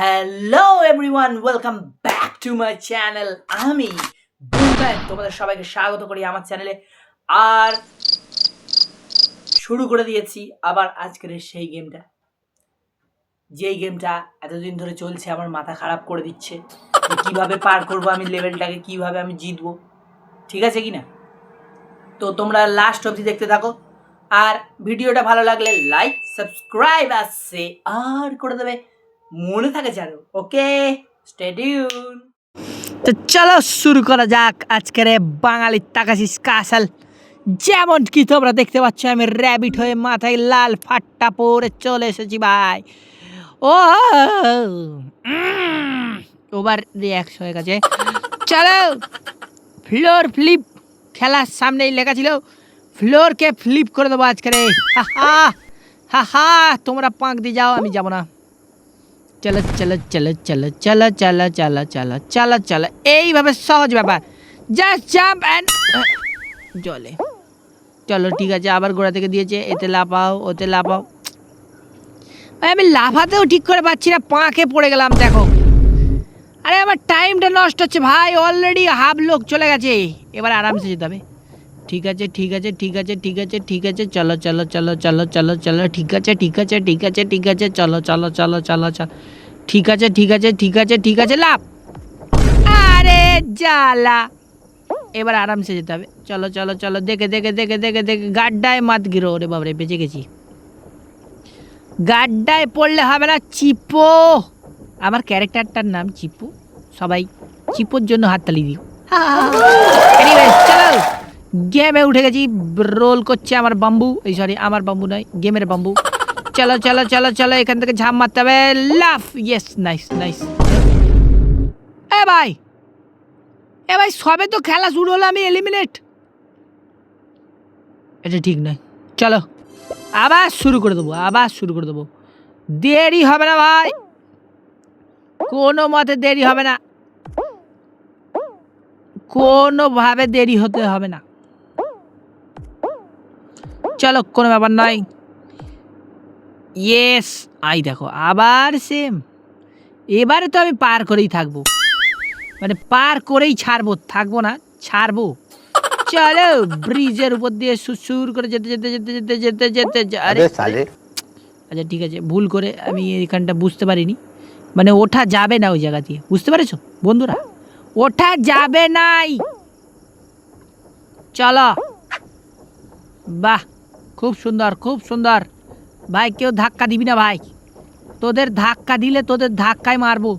Hello everyone, welcome back to my channel. আমি বুলম্যান তোমাদের সবাইকে স্বাগত করি আমার চ্যানেলে। আর শুরু করে দিয়েছি আবার আজকের সেই গেমটা, যেই গেমটা এতদিন ধরে চলছে, আমার মাথা খারাপ করে দিচ্ছে যে কীভাবে পার করবো আমি লেভেলটাকে, কীভাবে আমি জিতবো, ঠিক আছে কি না? তো তোমরা লাস্ট অবধি দেখতে থাকো, আর ভিডিওটা ভালো লাগলে লাইক, সাবস্ক্রাইব আসছে আর করে দেবে, মনে থাকে জানো। ওকে, স্টে টিউন। তো চলো শুরু করা যাক আজকের বাঙালির তাকাশিস কাসাল। যেমন কি তোমরা দেখতে পাচ্ছ, আমি র্যাবিট হয়ে মাথায় লাল ফাট্টা পরে চলে এসেছি ভাই। ও ওভার রিয়াক্ট হয়ে গেছে। চলো, ফ্লোর ফ্লিপ খেলার সামনেই লেখা ছিল ফ্লোরকে ফ্লিপ করে দেবো আজকের। হা হা হা, তোমরা পাঁক দিয়ে যাও, আমি যাবো না। চলো চলো চলো চলো চলো চলো চলো চলো চলো চলো, এইভাবে সহজ ব্যাপার, জাস্ট জাম্প অ্যান্ড জলে। চলো ঠিক আছে, আবার গোড়া থেকে দিয়েছে, এতে লাফাও ওতে লাফাও। ভাই আমি লাফাতেও ঠিক করে পাচ্ছি না, পাঁকে পড়ে গেলাম দেখো। আরে আমার টাইমটা নষ্ট হচ্ছে ভাই, অলরেডি হাফ লোক চলে গেছে, এবার আরামসে যেতে হবে। ঠিক আছে ঠিক আছে ঠিক আছে ঠিক আছে ঠিক আছে, চলো চলো চলো চলো চলো চলো, ঠিক আছে ঠিক আছে ঠিক আছে ঠিক আছে, চলো চলো চলো চলো চলো, ঠিক আছে ঠিক আছে ঠিক আছে ঠিক আছে, লাভ। আরে জ্বালা, এবার আরামসে যেতে হবে। চলো চলো চলো, দেখে দেখে দেখে দেখে দেখে, গাড্ডায় মাত গিরো। ওরে বাবরে, বেঁচে গেছি। গাড্ডায় পড়লে হবে না, চিপো। আমার ক্যারেক্টারটার নাম চিপু, সবাই চিপোর জন্য হাততালি দিও। এনিওয়েজ চলো, গেমে উঠে গেছি। রোল করছে আমার বাম্বু, এই সরি আমার বাম্বু নয়, গেমের বাম্বু। চলো চলো চলো চলো, এখান থেকে ঝাঁপ মারতে হবে, লাফ। Yes, nice nice. এ ভাই, এ ভাই, সবে তো খেলা শুরু হলো, আমি এলিমিনেট। এটা ঠিক নয়, চলো আবার শুরু করে দেবো, আবার শুরু করে দেবো। দেরি হবে না ভাই, কোনো মতে দেরি হবে না, কোনোভাবে দেরি হতে হবে না। চলো, কোনো ব্যাপার নয়। ইয়েস, আই দেখো আবার সেম। এবারে তো আমি পার করেই থাকবো, মানে পার করেই ছাড়বো, থাকবো না, ছাড়বো। চলো, ব্রিজের উপর দিয়ে সুসুর করে যেতে যেতে যেতে যেতে যেতে যেতে, আরে আচ্ছা ঠিক আছে, ভুল করে আমি এইখানটা বুঝতে পারিনি, মানে ওঠা যাবে না ওই জায়গা দিয়ে, বুঝতে পেরেছো বন্ধুরা? ওঠা যাবে নাই। চলো, বাহ, খুব সুন্দর খুব সুন্দর। ভাই কেউ ধাক্কা দিবি না ভাই, তোদের ধাক্কা দিলে তোদের ধাক্কায় মারবো।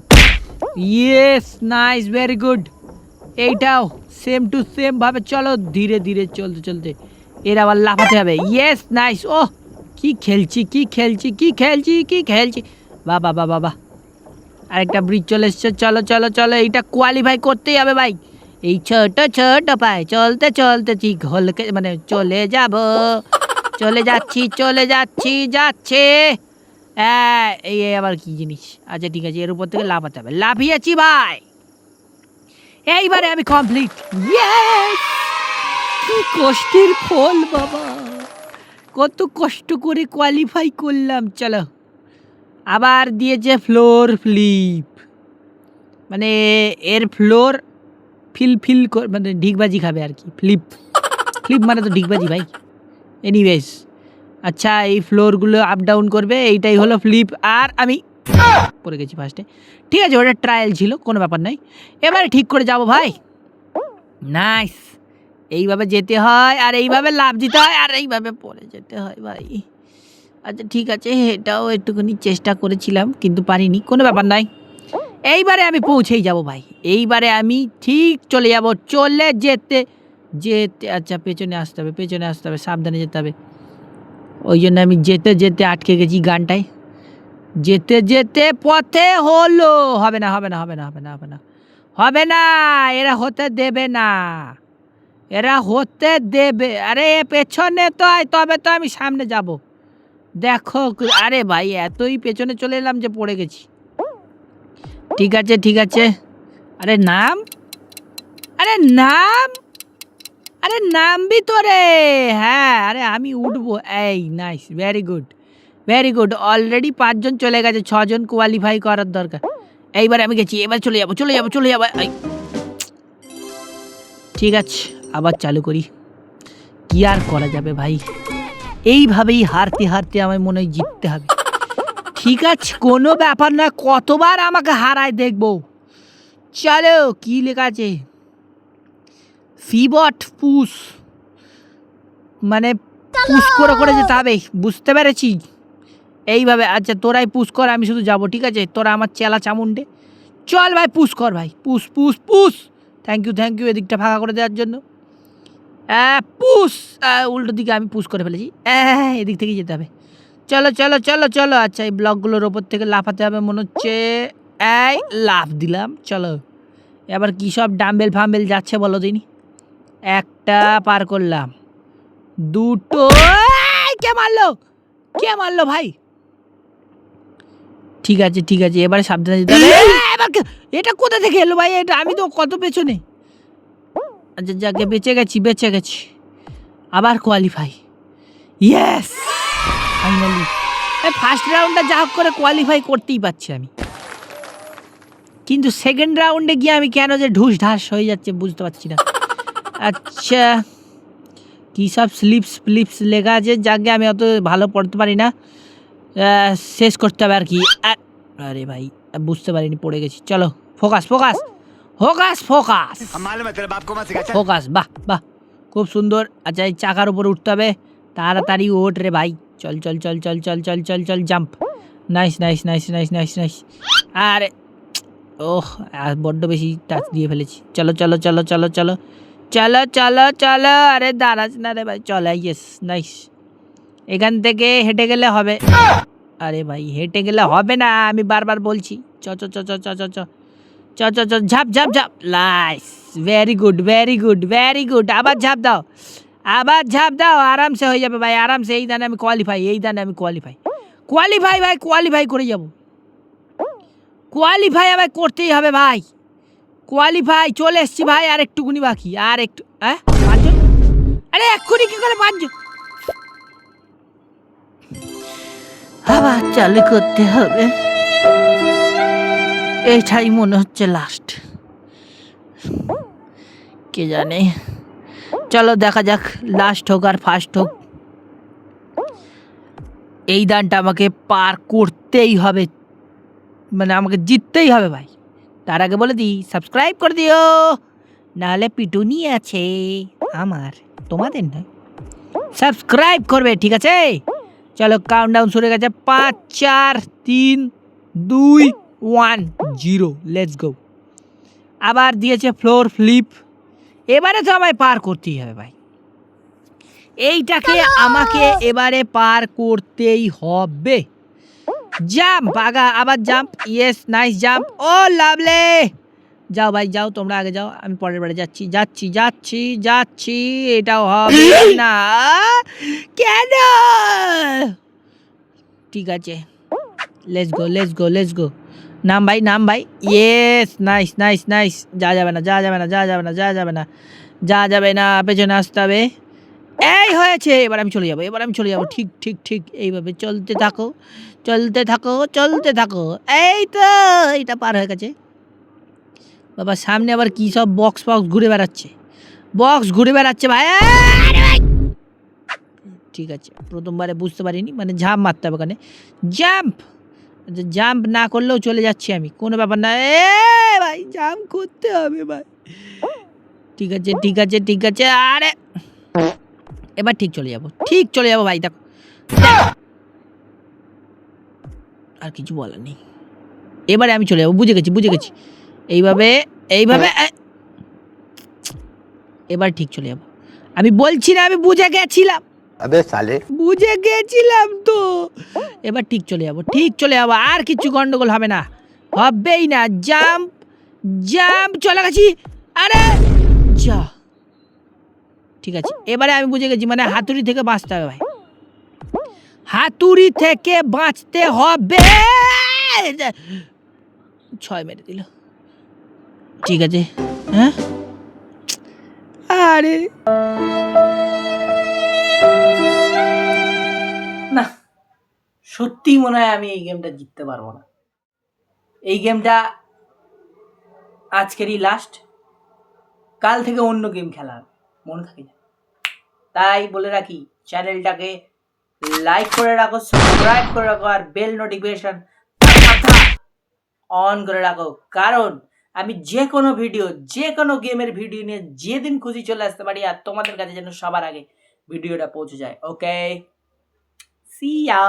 Yes, nice, very good. এইটাও সেম টু সেম ভাবে চলো, ধীরে ধীরে চলতে চলতে এর আবার লাফাতে হবে। Yes, nice. ও কি খেলছি কি খেলছি কি খেলছি কি খেলছি, বাবা বাবা বাবা। আরেকটা ব্রিজ চলে এসছে, চলো চলো চলো, এইটা কোয়ালিফাই করতেই হবে ভাই। এই ছোট ছোট পায়ে চলতে চলতে ঠিক হলকে, মানে চলে যাব, চলে যাচ্ছি চলে যাচ্ছি যাচ্ছে। এই আবার কি জিনিস? আচ্ছা ঠিক আছে, এর উপর থেকে লাফাতে হবে, লাফিয়েছি ভাই। এইবারে আমি কমপ্লিট। ইয়েস, কি কষ্টের ফল বাবা, কত কষ্ট করে কোয়ালিফাই করলাম। চলো, আবার দিয়েছে ফ্লোর ফ্লিপ, মানে এর ফ্লোর ফিল ফিল মানে ঢিকবাজি খাবে আর কি। ফ্লিপ ফ্লিপ মানে তো ঢিকবাজি ভাই। এনিওয়েজ, আচ্ছা এই ফ্লোরগুলো আপ ডাউন করবে, এইটাই হলো ফ্লিপ। আর আমি পড়ে গেছি ফার্স্টে, ঠিক আছে, ওটা ট্রায়াল ছিল, কোনো ব্যাপার নাই। এবারে ঠিক করে যাব ভাই। নাইস, এইভাবে যেতে হয়, আর এইভাবে লাভ দিতে হয়, আর এইভাবে পড়ে যেতে হয় ভাই। আচ্ছা ঠিক আছে, এটাও একটুখানি চেষ্টা করেছিলাম কিন্তু পারিনি, কোনো ব্যাপার নাই। এইবারে আমি পৌঁছেই যাব ভাই, এইবারে আমি ঠিক চলে যাব, চলে যেতে যেতে। আচ্ছা পেছনে আসতে হবে, পেছনে আসতে হবে, সাবধানে যেতে হবে। ওই জন্য আমি যেতে যেতে আটকে গেছি গানটায়, যেতে যেতে পথে হলো। হবে না হবে না হবে না হবে না হবে না হবে না, এরা হতে দেবে না, এরা হতে দেবে। আরে পেছনে তো আয়, তবে তো আমি সামনে যাব। দেখো, আরে ভাই এতই পেছনে চলে এলাম যে পড়ে গেছি। ঠিক আছে ঠিক আছে, আরে নাম, আরে নাম, আরে নামবি তো রে। হ্যাঁ, আরে আমি উঠবো। এই nice, very good. Very good, already 5 জন চলে গেছে, 6 জন কোয়ালিফাই করার দরকার। এইবার আমি গেছি, এবার চলে যাবো চলে যাবো চলে যাবো। ঠিক আছে, আবার চালু করি। কি আর করা যাবে ভাই, এইভাবেই হারতে হারতে আমায় মনে হয় জিততে হবে। ঠিক আছে, কোনো ব্যাপার না, কতবার আমাকে হারায় দেখবো। চলো, কি লেখা আছে? ফিবট পুশ, মানে পুশ করে করে যেতে হবে, বুঝতে পেরেছি। এইভাবে, আচ্ছা তোরাই পুশ কর, আমি শুধু যাবো, ঠিক আছে? তোরা আমার চেলা চামুন্ডে, চল ভাই পুশ কর ভাই, push push push. Thank you এদিকটা ফাঁকা করে দেওয়ার জন্য। পুশ, উল্টো দিকে আমি পুশ করে ফেলেছি, এদিক থেকেই যেতে হবে। চলো চলো চলো চলো। আচ্ছা, এই ব্লকগুলোর ওপর থেকে লাফাতে হবে মনে হচ্ছে। এই লাফ দিলাম, চলো। এবার কী সব ডাম্বেল ফাম্বেল যাচ্ছে বলো দিনি। একটা পার করলাম, দুটো, কে মারলো কে মারলো ভাই? ঠিক আছে ঠিক আছে, এবারে সাবধানে যেতে হবে। এটা কোথা থেকে এলো ভাই? এটা আমি তো কত পেছনে। আচ্ছা যাকে, বেঁচে গেছি। আবার কোয়ালিফাই, ইয়েস ফাইনালি। ফার্স্ট রাউন্ডটা যা হোক করে কোয়ালিফাই করতেই পারছি আমি, কিন্তু সেকেন্ড রাউন্ডে গিয়ে আমি কেন যে ঢুস ঢাস হয়ে যাচ্ছে বুঝতে পারছি না। আচ্ছা, কী সব স্লিপস লেখা আছে, যাকে আমি অত ভালো পড়তে পারি না, শেষ করতে হবে আর কি। আরে ভাই বুঝতে পারিনি, পড়ে গেছি। চলো, focus focus focus focus focus, বাহ বাহ, খুব সুন্দর। আচ্ছা, এই চাকার উপরে উঠতে হবে, তাড়াতাড়ি ওঠ রে ভাই। চল চল চল চল চল চল চল চল, jump. Nice nice nice nice nice nice. আরে ওহ, বড্ড বেশি টাচ দিয়ে ফেলেছি। চলো চলো চলো চলো চলো চলো চলো চলো, আরে দাঁড়াস না রে ভাই, চলো, ইয়েস নাইস। এখান থেকে হেঁটে গেলে হবে। আরে ভাই হেঁটে গেলে হবে না, আমি বারবার বলছি। চ চ চ চ চ চ চ চ চ চ, ঝাপ ঝাপ ঝাপ, nice, very good very good very good. আবার ঝাপ দাও, আবার ঝাপ দাও, আরামসে হয়ে যাবে ভাই, আরামসে। এই দানে আমি কোয়ালিফাই ভাই, কোয়ালিফাই করে যাব। কোয়ালিফাই আবার করতেই হবে ভাই, কোয়ালিফাই চলে এসছি ভাই, আর একটুকুনি বাকি, আর একটু। 5 জন, আরে এক্ষুনি কি করে 5 জন? আবার চালু করতে হবে, এটাই মনে হচ্ছে লাস্ট, কে জানে। চলো দেখা যাক, লাস্ট হোক আর ফার্স্ট হোক, এই দানটা আমাকে পার করতেই হবে, মানে আমাকে জিততেই হবে ভাই। তার আগে বলে দিই, সাবস্ক্রাইব করে দিও, নাহলে পিটুনি আছে আমার, তোমাদের নয়। সাবস্ক্রাইব করবে, ঠিক আছে? চলো, কাউন্টডাউন শুরু হয়ে গেছে, 5 4 3 2 1 0, লেটস গো। আবার দিয়েছে ফ্লোর ফ্লিপ, এবারে তো আমায় পার করতেই হবে ভাই, এইটাকে আমাকে এবারে পার করতেই হবে। জাম্প, আবার জাম্প, ইয়েস নাইস জাম্প, ও লাভলে। যাও ভাই যাও, তোমরা আগে যাও, আমি পরের বারে যাচ্ছি যাচ্ছি যাচ্ছি যাচ্ছি, এটাও হবে না কেন? ঠিক আছে, let's go let's go let's go. নাম ভাই নাম ভাই, ইয়েস নাইস নাইস নাইস। যা যাবে না যা যাবে না যা যাবে না যা যাবে না যা যাবে না, পেছনে আসতে হবে। এই হয়েছে, এবার আমি চলে যাবো, এবার আমি চলে যাবো, ঠিক ঠিক ঠিক, এইভাবে চলতে থাকো চলতে থাকো চলতে থাকো। এই তো, এটা পার হয়ে গেছে বাবা। সামনে আবার কি সব বক্স ঘুরে বেড়াচ্ছে, ভাই। আরে ভাই, ঠিক আছে, প্রথমবারে বুঝতে পারিনি, মানে ঝাঁপ মারতে হবে ওখানে, জাম্প। জাম্প না করলেও চলে যাচ্ছি আমি, কোনো ব্যাপার না। এ ভাই, জাম্প করতে হবে ভাই। ঠিক আছে ঠিক আছে ঠিক আছে, আরে এবার ঠিক চলে যাবো ভাই। দেখো, আর কিছু বলার নেই, এবারে আমি চলে যাবো, বুঝে গেছি। এইভাবে এবার ঠিক চলে যাবো, আমি বলছি না, আমি বুঝে গেছিলাম। আবে সালে, বুঝে গেছিলাম তো। এবার ঠিক চলে যাবো, আর কিছু গন্ডগোল হবে না, হবেই না। জাম্প চলে গেছি, আরে যা। ঠিক আছে, এবারে আমি বুঝে গেছি, মানে হাতুড়ি থেকে বাঁচতে হবে ভাই, হাতুড়ি থেকে বাঁচতে হবে। 6 মেরে দিল, ঠিক আছে। হ্যাঁ, আরে না, সত্যি মনে হয় আমি এই গেমটা জিততে পারবো না। এই গেমটা আজকেরই লাস্ট, কাল থেকে অন্য গেম খেলা হবে, মনে থাকে না। তাই বলে রাখি, চ্যানেলটাকে লাইক করে রাখো, সাবস্ক্রাইব করে রাখো, আর বেল নোটিফিকেশন অন করে রাখো, কারণ আমি যে কোনো ভিডিও, যে কোনো গেমের ভিডিও নিয়ে যেদিন খুশি চলে আসতে পারি, আর তোমাদের কাছে যেন সবার আগে ভিডিওটা পৌঁছে যায়। ওকে, সি ইয়া।